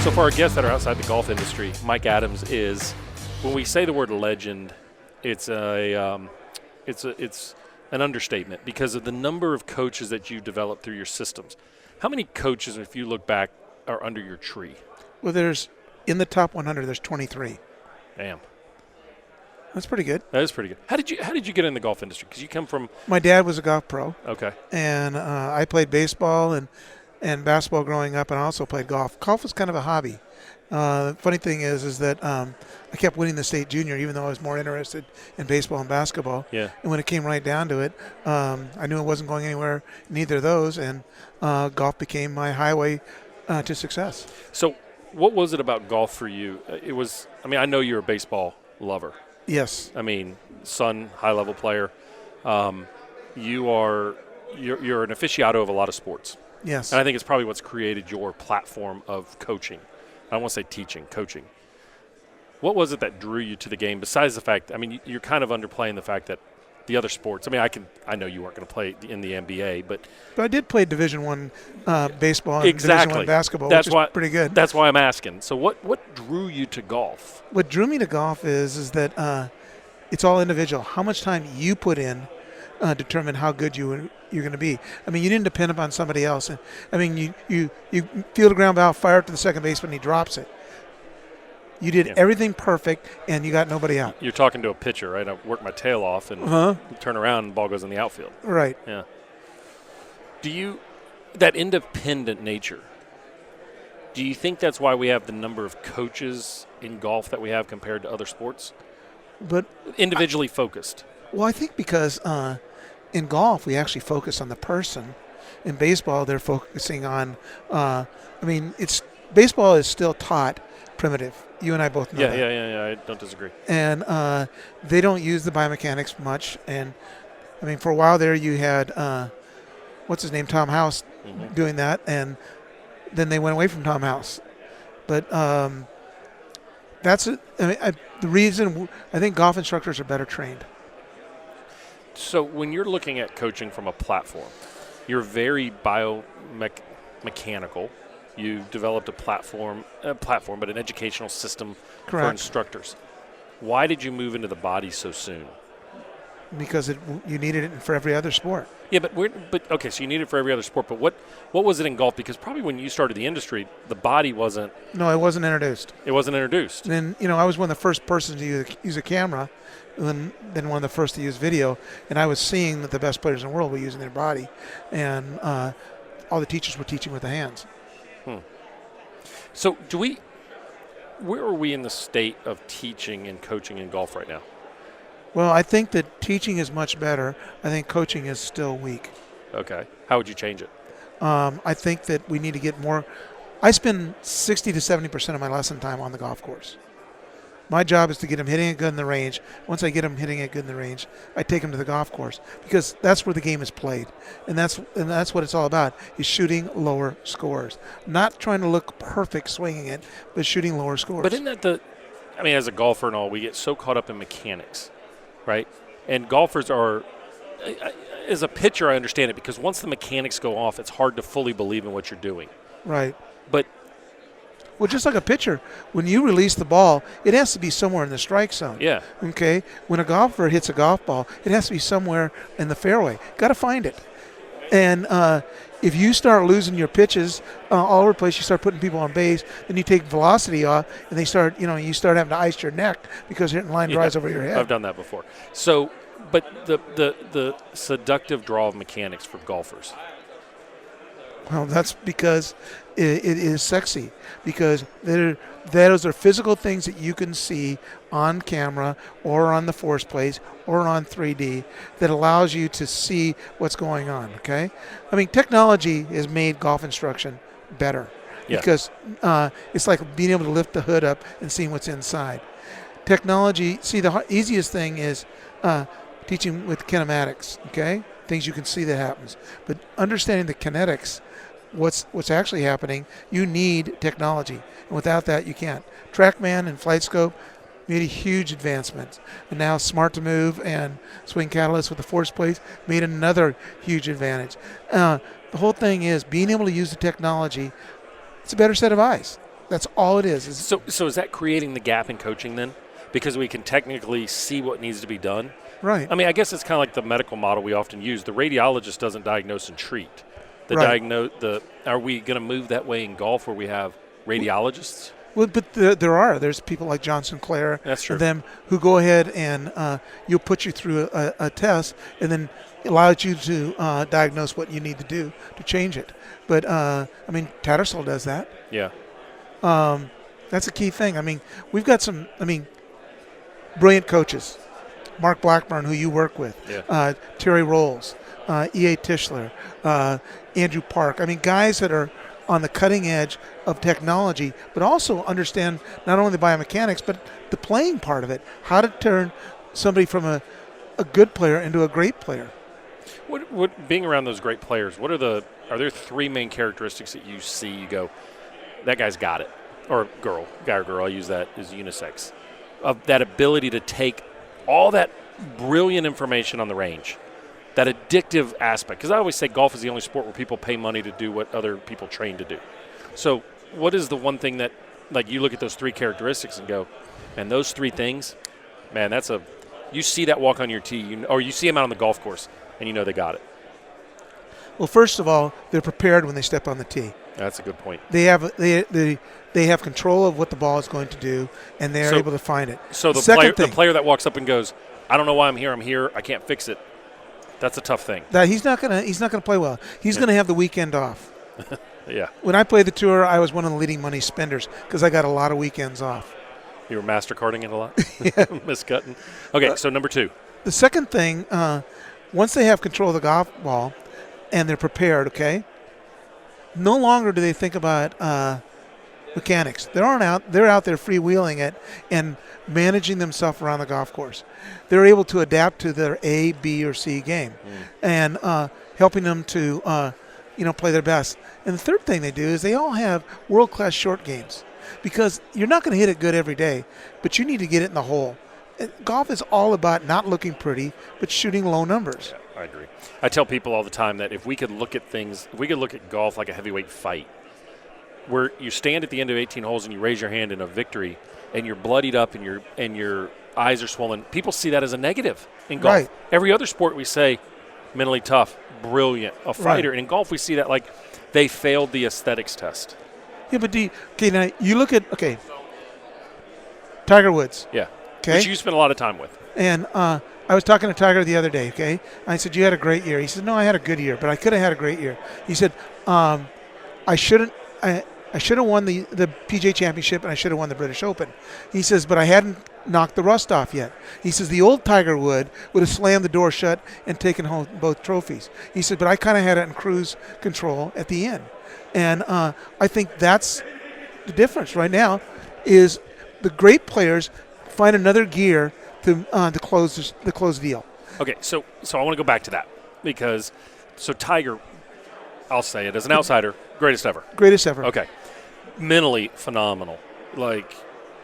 So for our guests that are outside the golf industry, Mike Adams is, when we say the word legend, it's an understatement because of the number of coaches that you developed through your systems. How many coaches, if you look back, are under your tree? Well, in the top 100, there's 23. Damn. That's pretty good. That is pretty good. How did you get in the golf industry? Because you come from... My dad was a golf pro. Okay. And I played baseball and basketball growing up, and I also played golf. Golf was kind of a hobby. The funny thing is that I kept winning the state junior, even though I was more interested in baseball and basketball. Yeah. And when it came right down to it, I knew it wasn't going anywhere in either of those, and golf became my highway to success. So what was it about golf for you? I know you're a baseball lover. Yes. I mean, son, high-level player. You're an aficionado of a lot of sports. Yes. And I think it's probably what's created your platform of coaching. I don't want to say teaching, coaching. What was it that drew you to the game besides the fact, you're kind of underplaying the fact that the other sports, I know you weren't going to play in the NBA, but I did play Division I baseball and exactly. Division I basketball, which is pretty good. That's why I'm asking. So what drew you to golf? What drew me to golf is that it's all individual. How much time you put in determine how good you're going to be. You didn't depend upon somebody else. You field a ground ball, fire it to the second baseman, and he drops it. You did everything perfect, and you got nobody out. You're talking to a pitcher, right? I work my tail off and turn around, and the ball goes in the outfield. Right. Yeah. That independent nature, do you think that's why we have the number of coaches in golf that we have compared to other sports? But individually focused. Well, I think because in golf, we actually focus on the person. In baseball, they're focusing on, baseball is still taught primitive. You and I both know that. Yeah, I don't disagree. And they don't use the biomechanics much. And, for a while there, you had, what's his name, Tom House doing that. And then they went away from Tom House. But that's it. The reason I think golf instructors are better trained. So when you're looking at coaching from a platform, you're very biomechanical. You developed a platform, but an educational system Correct. For instructors. Why did you move into the body so soon? Because you needed it for every other sport. Yeah, but okay, so you need it for every other sport. But what was it in golf? Because probably when you started the industry, the body wasn't. No, it wasn't introduced. It wasn't introduced. And then I was one of the first persons to use a camera, and then one of the first to use video. And I was seeing that the best players in the world were using their body, and all the teachers were teaching with the hands. So where are we in the state of teaching and coaching in golf right now? Well, I think that teaching is much better. I think coaching is still weak. Okay. How would you change it? I think that we need to get more. I spend 60 to 70% of my lesson time on the golf course. My job is to get them hitting it good in the range. Once I get them hitting it good in the range, I take them to the golf course because that's where the game is played, and that's what it's all about: is shooting lower scores, not trying to look perfect swinging it, but shooting lower scores. But isn't that as a golfer and all, we get so caught up in mechanics, right? And golfers are, as a pitcher, I understand it because once the mechanics go off, it's hard to fully believe in what you're doing. Right. But. Well, just like a pitcher, when you release the ball, it has to be somewhere in the strike zone. Yeah. Okay? When a golfer hits a golf ball, it has to be somewhere in the fairway. Got to find it. And if you start losing your pitches all over the place, you start putting people on base, then you take velocity off, and you start having to ice your neck because hitting line drives over your head. I've done that before. So, but the seductive draw of mechanics for golfers. Well, that's because it is sexy, because those are physical things that you can see on camera or on the force plates or on 3D that allows you to see what's going on, okay? Technology has made golf instruction better because it's like being able to lift the hood up and seeing what's inside. Technology, the easiest thing is teaching with kinematics, okay? Things you can see that happens. But understanding the kinetics, what's actually happening, you need technology. And without that, you can't. TrackMan and FlightScope made a huge advancement. And now Smart to Move and Swing Catalyst with the force plates made another huge advantage. The whole thing is being able to use the technology. It's a better set of eyes. That's all it is. So is that creating the gap in coaching then? Because we can technically see what needs to be done? Right. I mean, I guess it's kind of like the medical model we often use. The radiologist doesn't diagnose and treat. Are we going to move that way in golf where we have radiologists? Well, but there's people like John Sinclair That's true. and them who go ahead and you'll put you through a test and then allows you to diagnose what you need to do to change it. But, Tattersall does that. Yeah. That's a key thing. I mean, we've got some, brilliant coaches. Mark Blackburn, who you work with, Terry Rolls, E.A. Tischler, Andrew Park. I mean, guys that are on the cutting edge of technology, but also understand not only the biomechanics, but the playing part of it, how to turn somebody from a good player into a great player. What being around those great players, are there three main characteristics that you see, you go, that guy's got it, or girl, guy or girl, I use that as unisex, of that ability to take all that brilliant information on the range, that addictive aspect. Because I always say golf is the only sport where people pay money to do what other people train to do. So what is the one thing that, like, you look at those three characteristics and go, and those three things, man, you see that walk on your tee, or you see them out on the golf course, and you know they got it. Well, first of all, they're prepared when they step on the tee. That's a good point. They have control of what the ball is going to do, and they're able to find it. So the player that walks up and goes, I don't know why I'm here, I can't fix it. That's a tough thing. He's not gonna play well. He's gonna have the weekend off. Yeah. When I played the tour, I was one of the leading money spenders because I got a lot of weekends off. You were MasterCarding it a lot? Yeah. Miscutting. Okay, so number two. The second thing, once they have control of the golf ball and they're prepared, okay, no longer do they think about mechanics. They're out there freewheeling it and managing themselves around the golf course. They're able to adapt to their A, B, or C game and helping them to play their best. And the third thing they do is they all have world-class short games because you're not going to hit it good every day, but you need to get it in the hole. Golf is all about not looking pretty, but shooting low numbers. Yeah, I agree. I tell people all the time that if we could look at golf like a heavyweight fight, where you stand at the end of 18 holes and you raise your hand in a victory, and you're bloodied up and your eyes are swollen, people see that as a negative in golf. Right. Every other sport we say, mentally tough, brilliant, a fighter. Right. And in golf we see that like they failed the aesthetics test. Yeah, but now you look at, Tiger Woods. Yeah. Okay. Which you spend a lot of time with. And I was talking to Tiger the other day, okay? I said, you had a great year. He said, no, I had a good year, but I could have had a great year. He said, I should have won the PGA Championship and I should have won the British Open. He says, but I hadn't knocked the rust off yet. He says, the old Tiger would have slammed the door shut and taken home both trophies. He said, but I kind of had it in cruise control at the end. And I think that's the difference right now is the great players find another gear to close the deal. Okay, so I want to go back to that because Tiger, I'll say it as an outsider, greatest ever. Greatest ever. Okay, mentally phenomenal. Like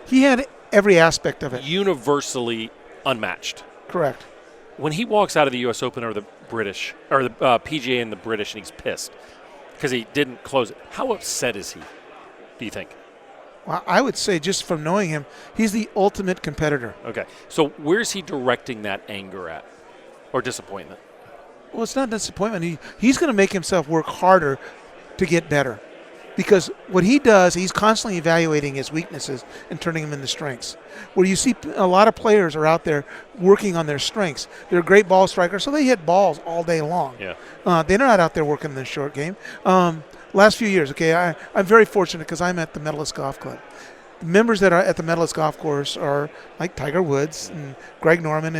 he had every aspect of it. Universally unmatched. Correct. When he walks out of the U.S. Open or the British or the PGA and the British, and he's pissed because he didn't close it. How upset is he? Do you think? Well, I would say just from knowing him, he's the ultimate competitor. Okay. So where's he directing that anger at or disappointment? Well, it's not disappointment. He's going to make himself work harder to get better because what he does, he's constantly evaluating his weaknesses and turning them into strengths. Where you see a lot of players are out there working on their strengths. They're great ball strikers, so they hit balls all day long. Yeah. They're not out there working in the short game. Last few years, I'm very fortunate because I'm at the Medalist Golf Club. The members that are at the Medalist Golf Course are like Tiger Woods and Greg Norman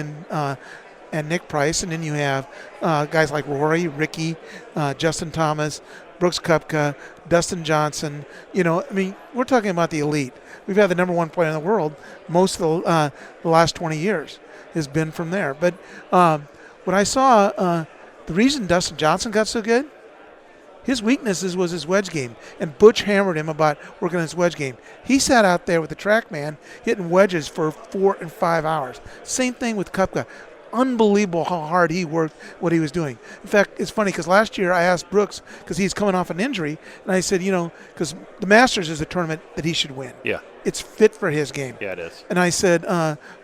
and Nick Price, and then you have guys like Rory, Ricky, Justin Thomas, Brooks Koepka, Dustin Johnson. We're talking about the elite. We've had the number one player in the world most of the last 20 years has been from there. But what I saw, the reason Dustin Johnson got so good, his weaknesses was his wedge game, and Butch hammered him about working on his wedge game. He sat out there with the TrackMan hitting wedges for 4 and 5 hours. Same thing with Koepka. unbelievable how hard he worked what he was doing. In fact, it's funny because last year I asked Brooks, because he's coming off an injury, and I said, because the Masters is a tournament that he should win. Yeah. It's fit for his game. Yeah, it is. And I said,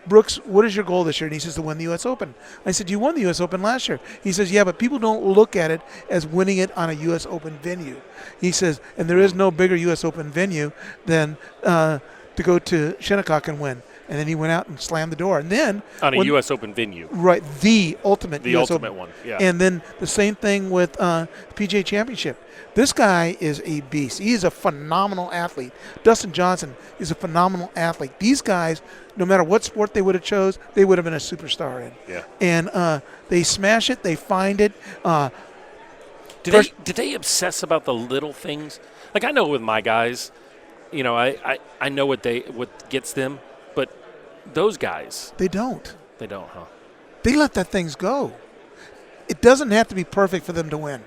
Brooks, what is your goal this year? And he says, to win the U.S. Open. I said, you won the U.S. Open last year. He says, yeah, but people don't look at it as winning it on a U.S. Open venue. He says, and there is no bigger U.S. Open venue than to go to Shinnecock and win. And then he went out and slammed the door. And then on a U.S. Open venue. Right, the ultimate The US ultimate Open. one, yeah. And then the same thing with the PGA Championship. This guy is a beast. He is a phenomenal athlete. Dustin Johnson is a phenomenal athlete. These guys, no matter what sport they would have chose, they would have been a superstar in. Yeah. And they smash it. They find it. Did they obsess about the little things? Like, I know with my guys, I know what gets them, but those guys, They don't. they don't, huh? They let that things go. It doesn't have to be perfect for them to win.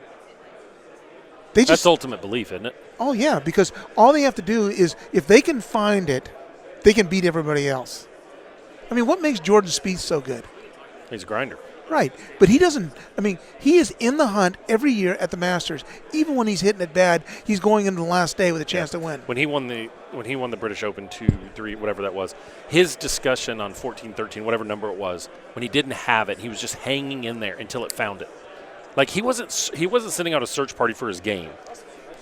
They just, That's ultimate belief, isn't it? oh yeah, because all they have to do is, if they can find it, they can beat everybody else. I mean, what makes Jordan Spieth so good? He's a grinder. Right, but he doesn't. I mean, he is in the hunt every year at the Masters. Even when he's hitting it bad, he's going into the last day with a chance to win. When he won the British Open 2, 3, whatever that was, his discussion on 14, 13, whatever number it was, when he didn't have it, he was just hanging in there until it found it. Like, he wasn't sending out a search party for his game.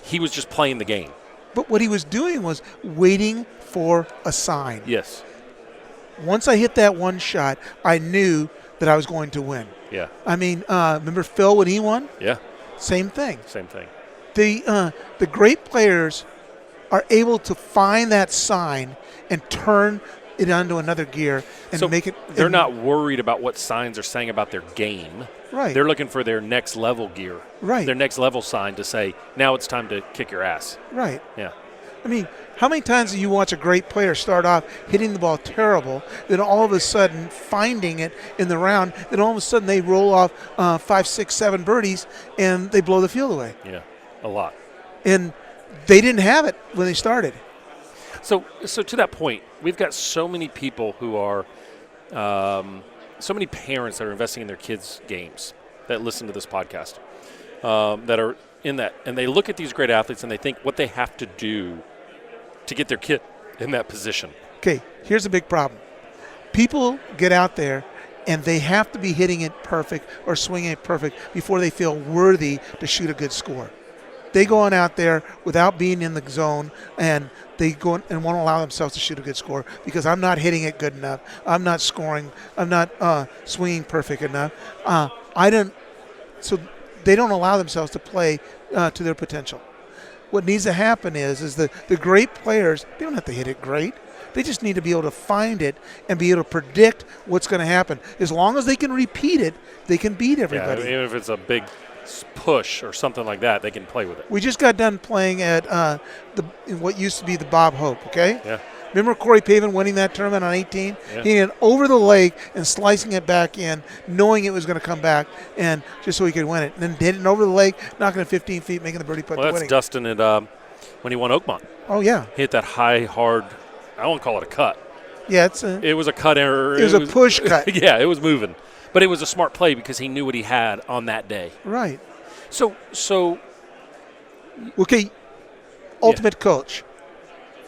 He was just playing the game. But what he was doing was waiting for a sign. Yes. Once I hit that one shot, I knew that I was going to win. Yeah. I mean, remember Phil when he won? Yeah. Same thing. Same thing. The great players are able to find that sign and turn it onto another gear and make it. They're not worried about what signs are saying about their game. Right. They're looking for their next level gear. Right. Their next level sign to say, now it's time to kick your ass. Right. Yeah. I mean, how many times do you watch a great player start off hitting the ball terrible, then all of a sudden finding it in the round, then all of a sudden they roll off 5, 6, 7 birdies and they blow the field away? Yeah, a lot. And they didn't have it when they started. So to that point, we've got so many people who are, so many parents that are investing in their kids' games that listen to this podcast, that are in that, and they look at these great athletes and they think what they have to do to get their kid in that position. Okay, here's a big problem. People get out there and they have to be hitting it perfect or swinging it perfect before they feel worthy to shoot a good score. They go on out there without being in the zone, and they go and won't allow themselves to shoot a good score because I'm not hitting it good enough. I'm not scoring. I'm not swinging perfect enough. So they don't allow themselves to play to their potential. What needs to happen is the great players, they don't have to hit it great. They just need to be able to find it and be able to predict what's going to happen. As long as they can repeat it, they can beat everybody. Yeah, even if it's a big push or something like that, they can play with it. We just got done playing at what used to be the Bob Hope, okay? Yeah. Remember Corey Pavin winning that tournament on 18? Yeah. He hit it over the lake and slicing it back in, knowing it was going to come back, and just so he could win it. And then hitting it over the lake, knocking it 15 feet, making the birdie putt to Well, that's winning. Dustin when he won Oakmont. Oh, yeah. He hit that high, hard, I won't call it a cut. Yeah, It was a cut error. It was a push cut. Yeah, it was moving. But it was a smart play because he knew what he had on that day. Right. So Okay, ultimate coach,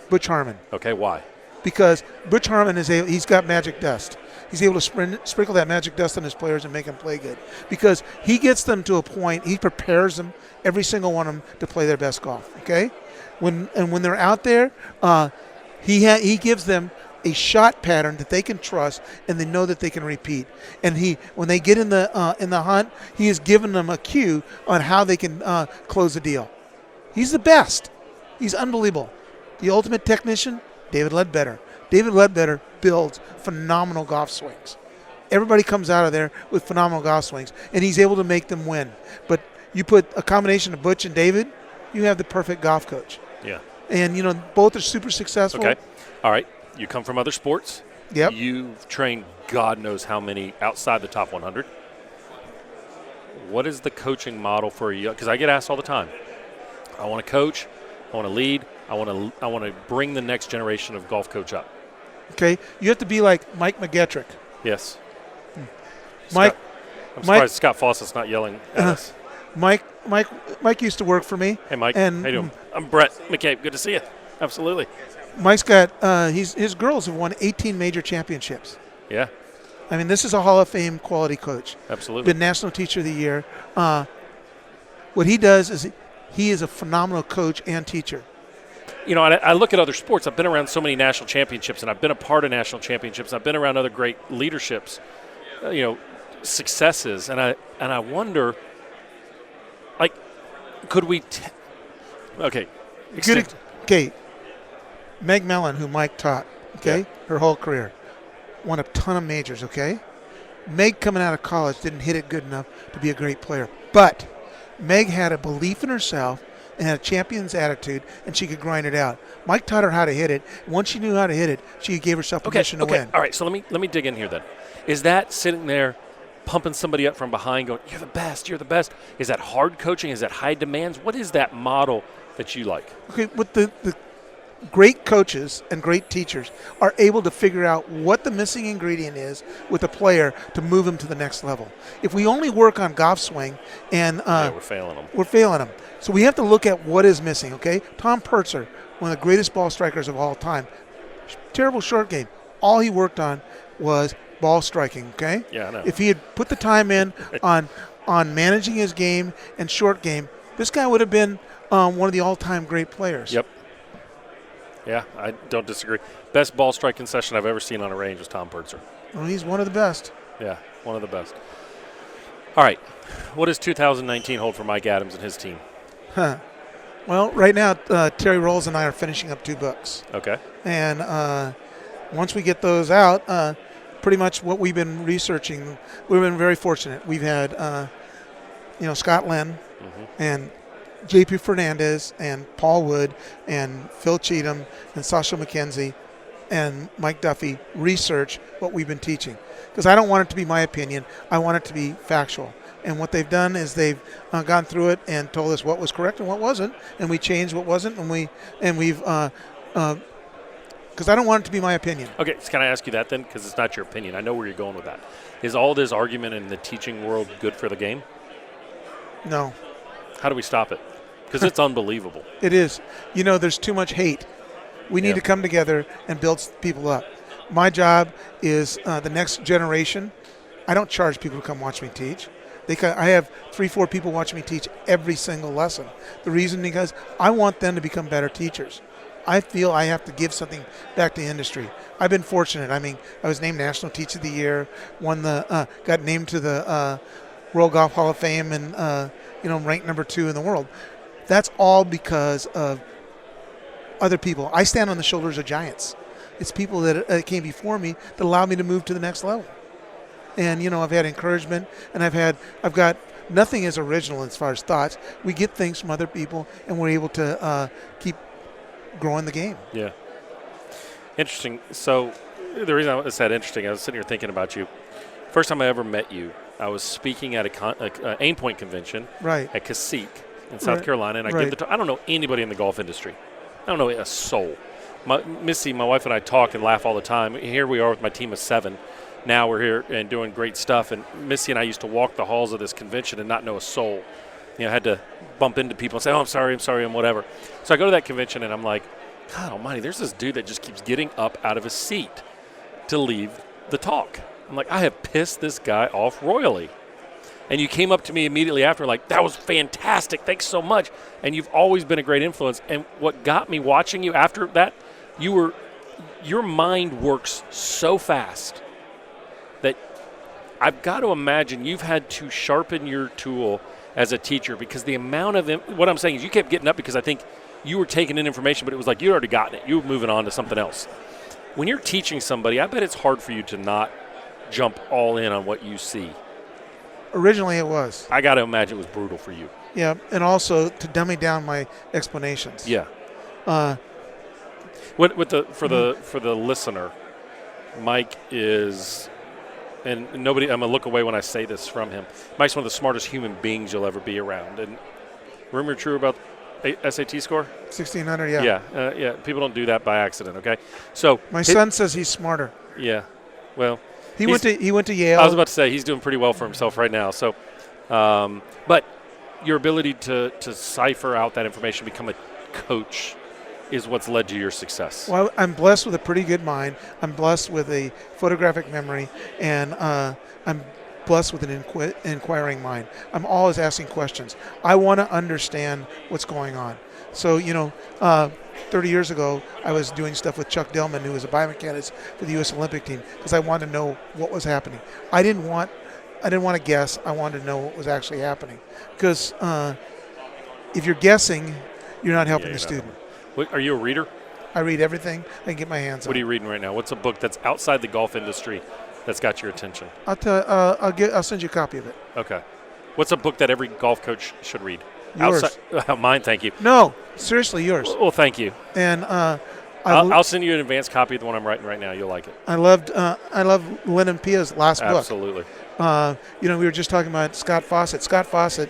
Butch Harmon. okay, why? Because Butch Harmon he's got magic dust. He's able to sprinkle that magic dust on his players and make them play good. Because he gets them to a point, he prepares them, every single one of them, to play their best golf. Okay, when they're out there, he gives them a shot pattern that they can trust and they know that they can repeat. And when they get in the hunt, he has given them a cue on how they can close the deal. He's the best. He's unbelievable. The ultimate technician, David Ledbetter. David Ledbetter builds phenomenal golf swings. Everybody comes out of there with phenomenal golf swings, and he's able to make them win. But you put a combination of Butch and David, you have the perfect golf coach. Yeah. And, both are super successful. Okay. All right. You come from other sports. Yep. You've trained God knows how many outside the top 100. What is the coaching model for you? Because I get asked all the time. I want to coach. I want to lead. I want to bring the next generation of golf coach up. Okay. You have to be like Mike McGettrick. Yes. Mike, I'm surprised Scott Fawcett's not yelling at us. Mike used to work for me. Hey, Mike. And how you doing? I'm Brett McCabe. Good to see you. Absolutely. Mike's got his girls have won 18 major championships. Yeah. I mean, this is a Hall of Fame quality coach. Absolutely. Been National Teacher of the Year. What he does is he is a phenomenal coach and teacher. You know, I look at other sports. I've been around so many national championships, and I've been a part of national championships. I've been around other great leaderships, successes, and I wonder, like, could we? Okay. Meg Mellon, who Mike taught, her whole career, won a ton of majors, okay? Meg coming out of college didn't hit it good enough to be a great player. But Meg had a belief in herself and had a champion's attitude, and she could grind it out. Mike taught her how to hit it. Once she knew how to hit it, she gave herself permission to win. All right, so let me dig in here then. Is that sitting there pumping somebody up from behind going, you're the best, you're the best? Is that hard coaching? Is that high demands? What is that model that you like? Okay, with the great coaches and great teachers are able to figure out what the missing ingredient is with a player to move him to the next level. If we only work on golf swing and we're failing them. We're failing them. So we have to look at what is missing, okay? Tom Purtzer, one of the greatest ball strikers of all time. Terrible short game. All he worked on was ball striking, okay? Yeah, I know. If he had put the time in on managing his game and short game, this guy would have been one of the all-time great players. Yep. Yeah, I don't disagree. Best ball striking session I've ever seen on a range was Tom Purtzer. Well, he's one of the best. Yeah, one of the best. All right, what does 2019 hold for Mike Adams and his team? Well, right now, Terry Rolls and I are finishing up 2 books. Okay. And once we get those out, pretty much what we've been researching, we've been very fortunate. We've had, Scott Lynn and J.P. Fernandez and Paul Wood and Phil Cheatham and Sasha McKenzie and Mike Duffy research what we've been teaching. Because I don't want it to be my opinion. I want it to be factual. And what they've done is they've gone through it and told us what was correct and what wasn't, and we changed what wasn't, and we've because I don't want it to be my opinion. Okay, so can I ask you that then? Because it's not your opinion. I know where you're going with that. Is all this argument in the teaching world good for the game? No. How do we stop it? Because it's unbelievable. It is. There's too much hate. We need to come together and build people up. My job is the next generation. I don't charge people to come watch me teach. I have 3-4 people watch me teach every single lesson. The reason because I want them to become better teachers. I feel I have to give something back to the industry. I've been fortunate. I mean, I was named National Teacher of the Year, got named to the World Golf Hall of Fame, and ranked number 2 in the world. That's all because of other people. I stand on the shoulders of giants. It's people that came before me that allowed me to move to the next level. And I've had encouragement, and I've got nothing as original as far as thoughts. We get things from other people, and we're able to keep growing the game. Yeah. Interesting. So the reason I said interesting, I was sitting here thinking about you. First time I ever met you, I was speaking at a Aim Point convention at Cassique in South Carolina, and I don't know anybody in the golf industry. I don't know a soul. Missy, my wife, and I talk and laugh all the time. Here we are with my team of 7. Now we're here and doing great stuff. And Missy and I used to walk the halls of this convention and not know a soul. Had to bump into people and say, oh, I'm sorry, and whatever. So I go to that convention, and I'm like, God almighty, there's this dude that just keeps getting up out of his seat to leave the talk. I'm like, I have pissed this guy off royally. And you came up to me immediately after like, that was fantastic. Thanks so much. And you've always been a great influence. And what got me watching you after that, your mind works so fast that I've got to imagine you've had to sharpen your tool as a teacher, because the amount of what I'm saying is you kept getting up because I think you were taking in information, but it was like you'd already gotten it. You were moving on to something else. When you're teaching somebody, I bet it's hard for you to not jump all in on what you see. Originally it was. I got to imagine it was brutal for you. Yeah, and also to dummy down my explanations. Yeah. For the listener, Mike is, and nobody, I'm going to look away when I say this from him, Mike's one of the smartest human beings you'll ever be around. And rumor true about SAT score? 1,600, yeah. Yeah, people don't do that by accident, okay? So my son says he's smarter. Yeah, well, He went to Yale. I was about to say he's doing pretty well for himself right now. So, but your ability to cipher out that information, become a coach, is what's led to your success. Well, I'm blessed with a pretty good mind. I'm blessed with a photographic memory, and I'm blessed with an inquiring mind. I'm always asking questions. I want to understand what's going on. So, 30 years ago, I was doing stuff with Chuck Dillman, who was a biomechanist for the U.S. Olympic team, because I wanted to know what was happening. I didn't want to guess. I wanted to know what was actually happening. Because if you're guessing, you're not helping the student. Are you a reader? I read everything I can get my hands on. What are you reading right now? What's a book that's outside the golf industry that's got your attention? I'll send you a copy of it. Okay. What's a book that every golf coach should read? Yours. Mine, thank you. No, seriously, yours. Well, thank you. And I'll send you an advanced copy of the one I'm writing right now. You'll like it. I love Lennon Pia's last book. Absolutely. We were just talking about Scott Fawcett. Scott Fawcett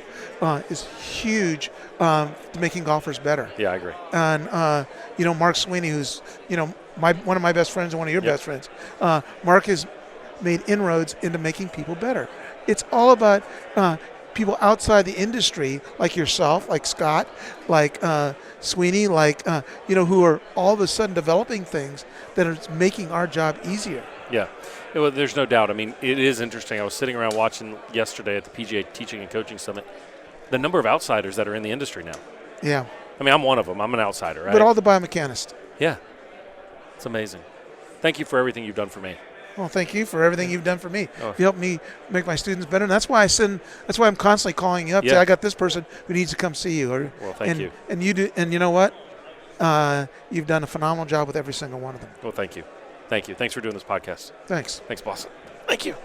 is huge to making golfers better. Yeah, I agree. And Mark Sweeney, who's one of my best friends and one of your best friends. Mark has made inroads into making people better. It's all about people outside the industry, like yourself, like Scott, like Sweeney, like who are all of a sudden developing things that are making our job easier. Yeah. Well, there's no doubt. I mean, it is interesting. I was sitting around watching yesterday at the PGA Teaching and Coaching Summit the number of outsiders that are in the industry now. Yeah. I mean, I'm one of them. I'm an outsider, right? But all the biomechanists. Yeah. It's amazing. Thank you for everything you've done for me. Well, thank you for everything you've done for me. You helped me make my students better, and that's why I'm constantly calling you up. Say, I got this person who needs to come see you. Well, thank you. And you do, and you know what? You've done a phenomenal job with every single one of them. Well, thank you. Thank you. Thanks for doing this podcast. Thanks. Thanks, boss. Thank you.